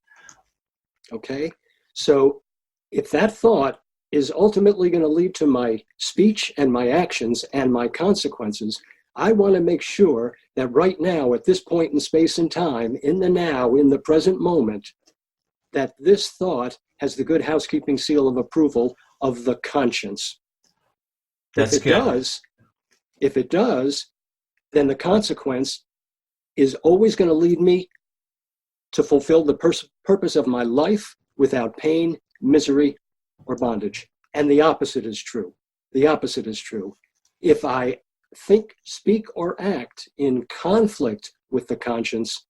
Okay? So if that thought is ultimately going to lead to my speech and my actions and my consequences, I want to make sure that right now, at this point in space and time, in the now, in the present moment, that this thought has the good housekeeping seal of approval of the conscience. That's if it does, then the consequence is always going to lead me to fulfill the purpose of my life without pain, misery, or bondage. And the opposite is true. The opposite is true. If I think, speak, or act in conflict with the conscience,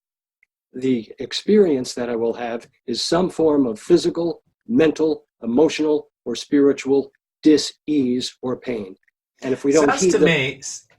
the experience that I will have is some form of physical, mental, emotional, or spiritual dis-ease or pain. And if we don't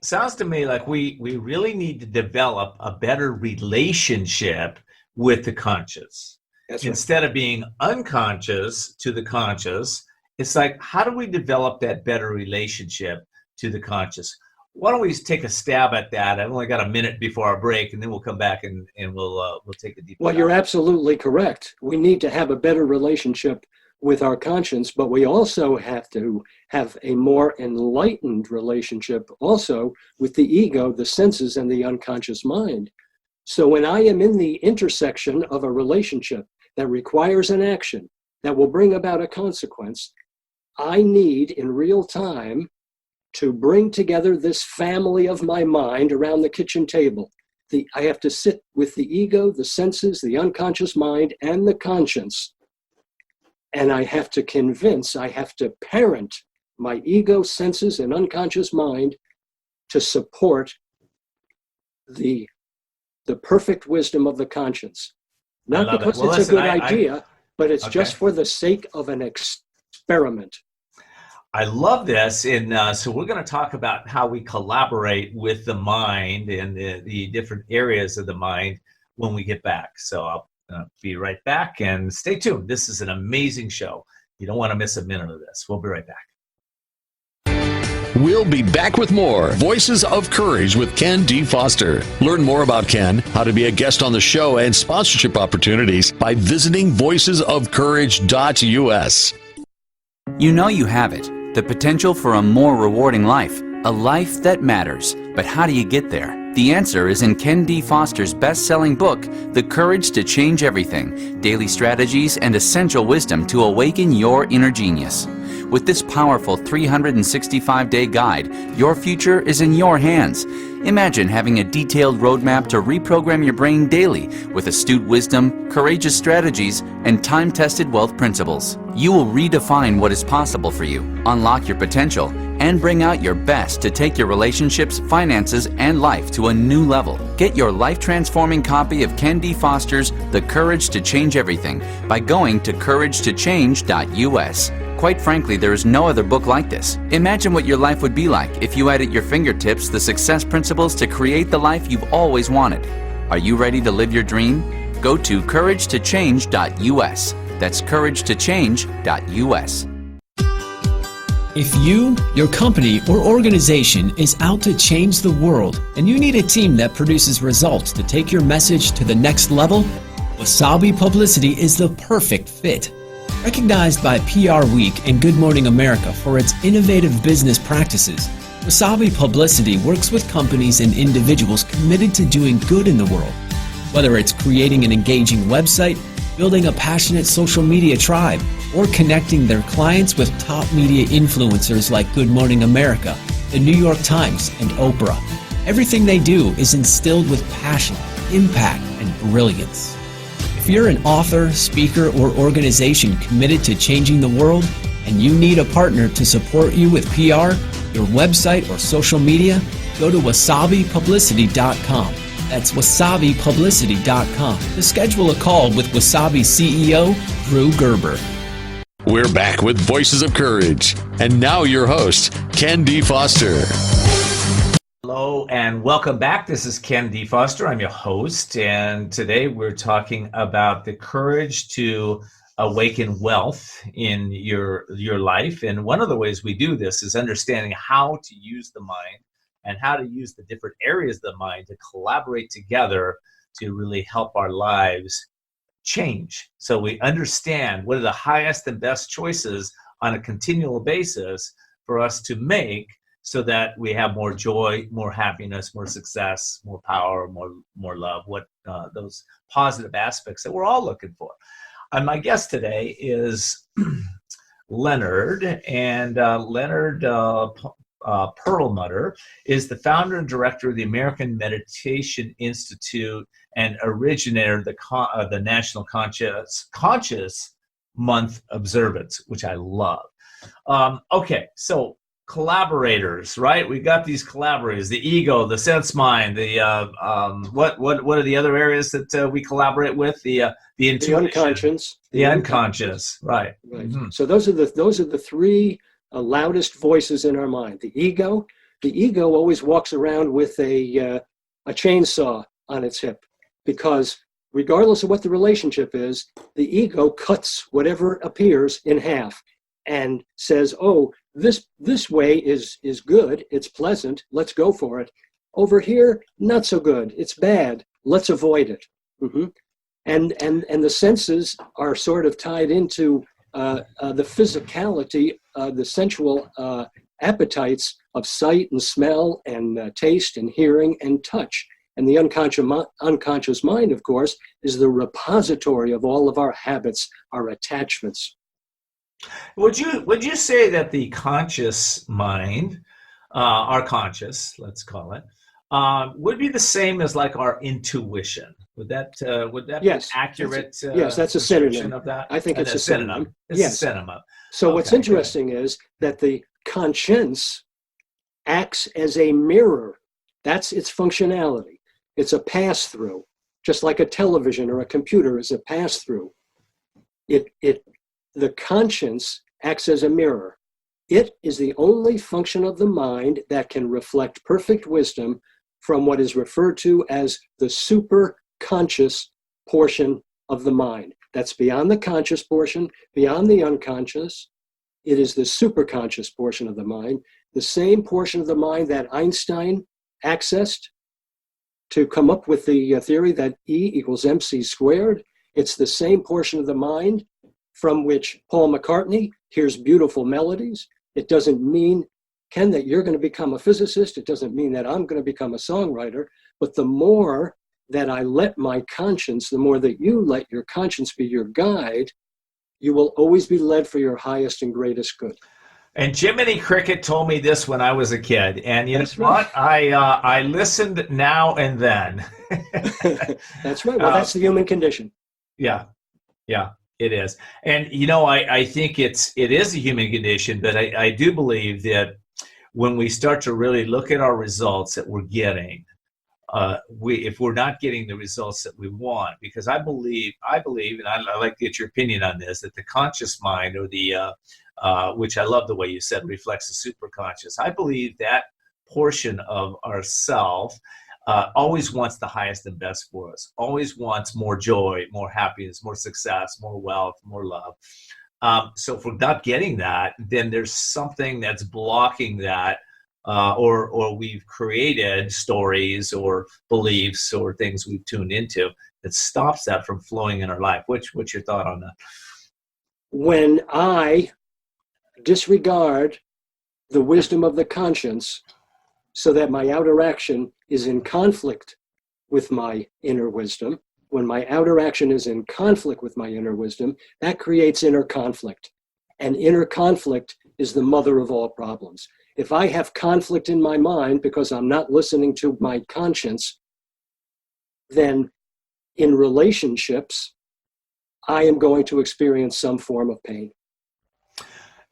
sounds to me like we really need to develop a better relationship with the conscious. That's right. Instead of being unconscious to the conscious, it's like, how do we develop that better relationship to the conscious? Why don't we take a stab at that? I've only got a minute before our break, and then we'll come back and we'll take a deep dive. Well, you're absolutely correct. We need to have a better relationship with our conscience, but we also have to have a more enlightened relationship also with the ego, the senses, and the unconscious mind. So when I am in the intersection of a relationship that requires an action that will bring about a consequence, I need in real time to bring together this family of my mind around the kitchen table. I have to sit with the ego, the senses, the unconscious mind, and the conscience. And I have to parent my ego, senses, and unconscious mind to support the perfect wisdom of the conscience. Not because it's a good idea, but it's just for the sake of an experiment. I love this. And so we're going to talk about how we collaborate with the mind and the different areas of the mind when we get back. So I'll be right back, and stay tuned. This is an amazing show. You don't want to miss a minute of this. We'll be right back. We'll be back with more Voices of Courage with Ken D. Foster. Learn more about Ken, how to be a guest on the show, and sponsorship opportunities by visiting voicesofcourage.us. You know you have it, the potential for a more rewarding life, a life that matters. But how do you get there? The answer is in Ken D. Foster's best-selling book, The Courage to Change Everything, Daily Strategies and Essential Wisdom to Awaken Your Inner Genius. With this powerful 365-day guide, your future is in your hands. Imagine having a detailed roadmap to reprogram your brain daily with astute wisdom, courageous strategies, and time-tested wealth principles. You will redefine what is possible for you, unlock your potential, and bring out your best to take your relationships, finances, and life to a new level. Get your life-transforming copy of Ken D. Foster's The Courage to Change Everything by going to couragetochange.us. Quite frankly, there is no other book like this. Imagine what your life would be like if you had at your fingertips the success principles to create the life you've always wanted. Are you ready to live your dream? Go to couragetochange.us. That's couragetochange.us. If you, your company, or organization is out to change the world and you need a team that produces results to take your message to the next level, Wasabi Publicity is the perfect fit. Recognized by PR Week and Good Morning America for its innovative business practices, Wasabi Publicity works with companies and individuals committed to doing good in the world. Whether it's creating an engaging website, building a passionate social media tribe, or connecting their clients with top media influencers like Good Morning America, the New York Times, and Oprah. Everything they do is instilled with passion, impact, and brilliance. If you're an author, speaker, or organization committed to changing the world, and you need a partner to support you with PR, your website, or social media, go to wasabipublicity.com. That's wasabipublicity.com to schedule a call with Wasabi CEO Drew Gerber. We're back with Voices of Courage. And now your host, Ken D. Foster. Hello and welcome back. This is Ken D. Foster. I'm your host, and today we're talking about the courage to awaken wealth in your life. And one of the ways we do this is understanding how to use the mind and how to use the different areas of the mind to collaborate together to really help our lives change. So we understand what are the highest and best choices on a continual basis for us to make, so that we have more joy, more happiness, more success, more power, more love, those positive aspects that we're all looking for. And my guest today is Leonard, and Leonard Perlmutter is the founder and director of the American Meditation Institute and originator of the National Conscious Month Observance, which I love. Okay, so collaborators, right? We got these collaborators: the ego, the sense mind, the what are the other areas that we collaborate with? The intuition, the unconscious, right? Right. Mm-hmm. So those are the three loudest voices in our mind. The ego always walks around with a chainsaw on its hip, because regardless of what the relationship is, the ego cuts whatever appears in half and says, "Oh, this way is good, it's pleasant, let's go for it. Over here, not so good, it's bad, let's avoid it." Mm-hmm. And the senses are sort of tied into the physicality, the sensual appetites of sight and smell and taste and hearing and touch. And the unconscious mind, of course, is the repository of all of our habits, our attachments. Would you say that the conscious mind, our conscious, let's call it, would be the same as like our intuition? Would that Yes, be accurate? Yes, that's a synonym Of that? I think it's a synonym. It's Yes. a synonym. So what's interesting is that the conscience acts as a mirror. That's its functionality. It's a pass-through, just like a television or a computer is a pass-through. The conscience acts as a mirror. It is the only function of the mind that can reflect perfect wisdom from what is referred to as the superconscious portion of the mind. That's beyond the conscious portion, beyond the unconscious. It is the superconscious portion of the mind, the same portion of the mind that Einstein accessed to come up with the theory that E equals mc squared. It's the same portion of the mind from which Paul McCartney hears beautiful melodies. It doesn't mean, Ken, that you're going to become a physicist. It doesn't mean that I'm going to become a songwriter. But the more that I let my conscience, the more that you let your conscience be your guide, you will always be led for your highest and greatest good. And Jiminy Cricket told me this when I was a kid, and you That's know what? I listened now and then. That's right. Well, that's the human condition. Yeah, it is. And I think it is a human condition, but I do believe that when we start to really look at our results that we're getting, if we're not getting the results that we want, because I believe, and I like to get your opinion on this, that the conscious mind, or the which I love the way you said reflects the superconscious. I believe that portion of ourself always wants the highest and best for us, always wants more joy, more happiness, more success, more wealth, more love. So if we're not getting that, then there's something that's blocking that, or we've created stories or beliefs or things we've tuned into that stops that from flowing in our life. What's your thought on that? When I disregard the wisdom of the conscience so that my outer action is in conflict with my inner wisdom, when my outer action is in conflict with my inner wisdom, that creates inner conflict. And inner conflict is the mother of all problems. If I have conflict in my mind because I'm not listening to my conscience, then in relationships, I am going to experience some form of pain.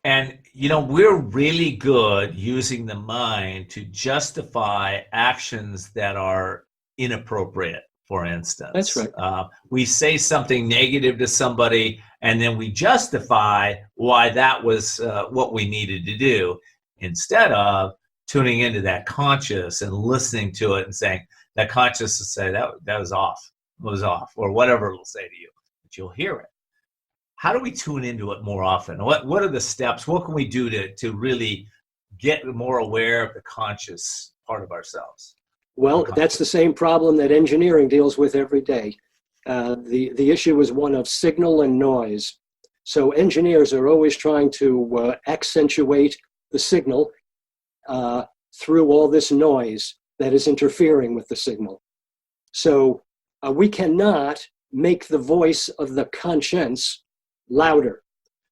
And, we're really good using the mind to justify actions that are inappropriate, for instance. That's right. We say something negative to somebody, and then we justify why that was what we needed to do, instead of tuning into that conscious and listening to it and saying, that conscious will say, that was off, or whatever it'll say to you, but you'll hear it. How do we tune into it more often? What are the steps? What can we do to really get more aware of the conscious part of ourselves? Well, that's the same problem that engineering deals with every day. The issue is one of signal and noise. So engineers are always trying to accentuate the signal through all this noise that is interfering with the signal. So we cannot make the voice of the conscience louder.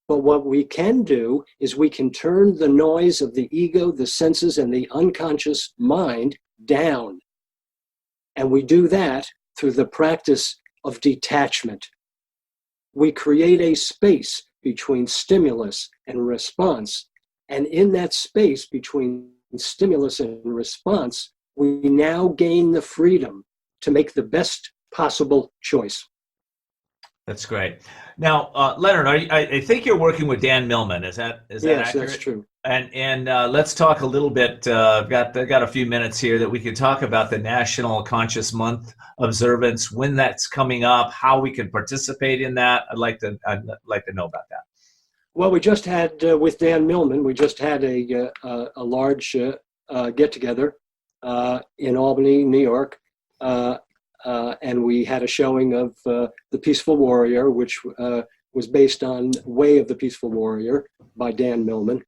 But what we can do is we can turn the noise of the ego, the senses, and the unconscious mind down. And we do that through the practice of detachment. We create a space between stimulus and response. And in that space between stimulus and response, we now gain the freedom to make the best possible choice. That's great. Now, Leonard, I think you're working with Dan Millman. Is that Yes, accurate? that's true. And let's talk a little bit. I've got a few minutes here that we can talk about the National Conscious Month observance, when that's coming up, how we can participate in that. I'd like to know about that. Well, we just had with Dan Millman, we just had a large get together in Albany, New York. And we had a showing of The Peaceful Warrior, which was based on Way of the Peaceful Warrior by Dan Millman.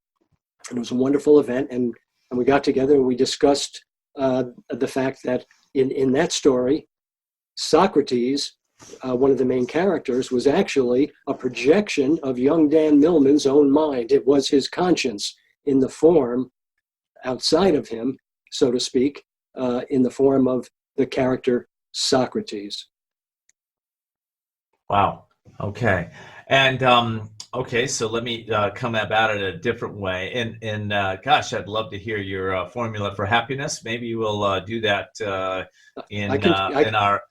It was a wonderful event, and we got together and we discussed the fact that in that story, Socrates, one of the main characters, was actually a projection of young Dan Millman's own mind. It was his conscience in the form outside of him, so to speak, in the form of the character Socrates. Wow. Okay. And okay, so let me come about it a different way. And gosh, I'd love to hear your formula for happiness. Maybe we'll do that in our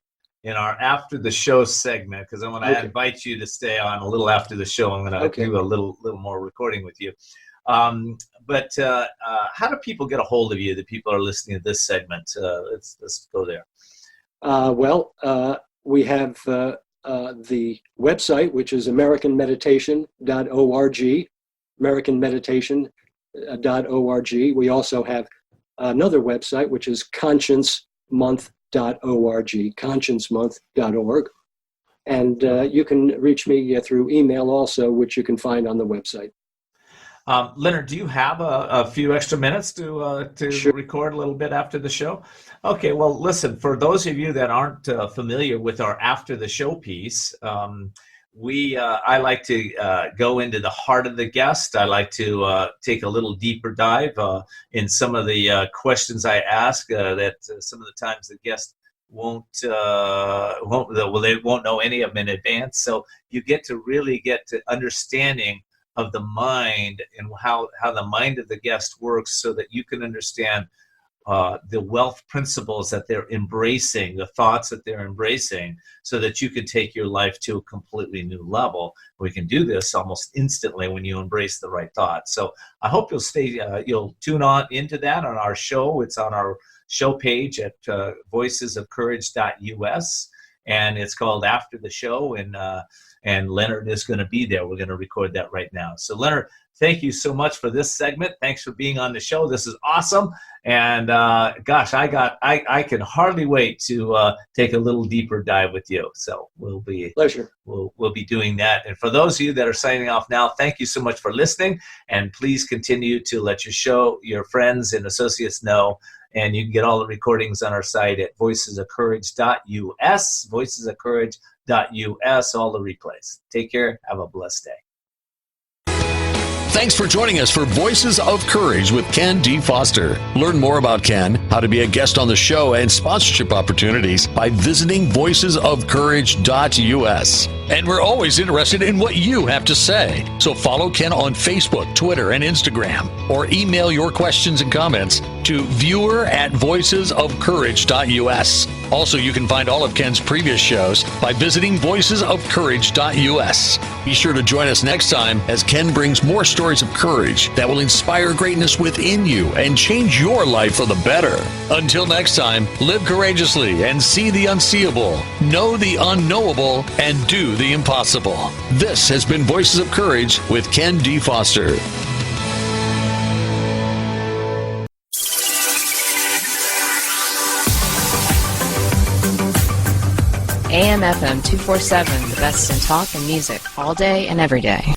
after the show segment, because I want to invite you to stay on a little after the show. I'm going to do a little more recording with you. But how do people get a hold of you? The people are listening to this segment. Let's go there. We have the website, which is americanmeditation.org, americanmeditation.org. We also have another website, which is consciencemonth.org, consciencemonth.org. And you can reach me through email also, which you can find on the website. Leonard, do you have a few extra minutes to Sure. record a little bit after the show? Okay, well, listen, for those of you that aren't familiar with our after the show piece, I like to go into the heart of the guest. I like to take a little deeper dive in some of the questions I ask that some of the times the guest won't know any of them in advance. So you get to really get to understanding of the mind and how the mind of the guest works, so that you can understand the wealth principles that they're embracing, the thoughts that they're embracing, so that you can take your life to a completely new level. We can do this almost instantly when you embrace the right thoughts. So I hope you'll tune on into that on our show. It's on our show page at voicesofcourage.us, and it's called After the Show, and Leonard is going to be there. We're going to record that right now. So Leonard, thank you so much for this segment. Thanks for being on the show. This is awesome. And gosh, I can hardly wait to take a little deeper dive with you. So we'll be doing that. And for those of you that are signing off now, thank you so much for listening. And please continue to let your friends and associates know. And you can get all the recordings on our site at voicesofcourage.us, voicesofcourage.us, all the replays. Take care. Have a blessed day. Thanks for joining us for Voices of Courage with Ken D. Foster. Learn more about Ken, how to be a guest on the show, and sponsorship opportunities by visiting voicesofcourage.us. And we're always interested in what you have to say. So follow Ken on Facebook, Twitter, and Instagram, or email your questions and comments to viewer@voicesofcourage.us. Also, you can find all of Ken's previous shows by visiting voicesofcourage.us. Be sure to join us next time as Ken brings more stories of courage that will inspire greatness within you and change your life for the better. Until next time, live courageously and see the unseeable, know the unknowable, and do the impossible. This has been Voices of Courage with Ken D. Foster. AM/FM 247, the best in talk and music all day and every day.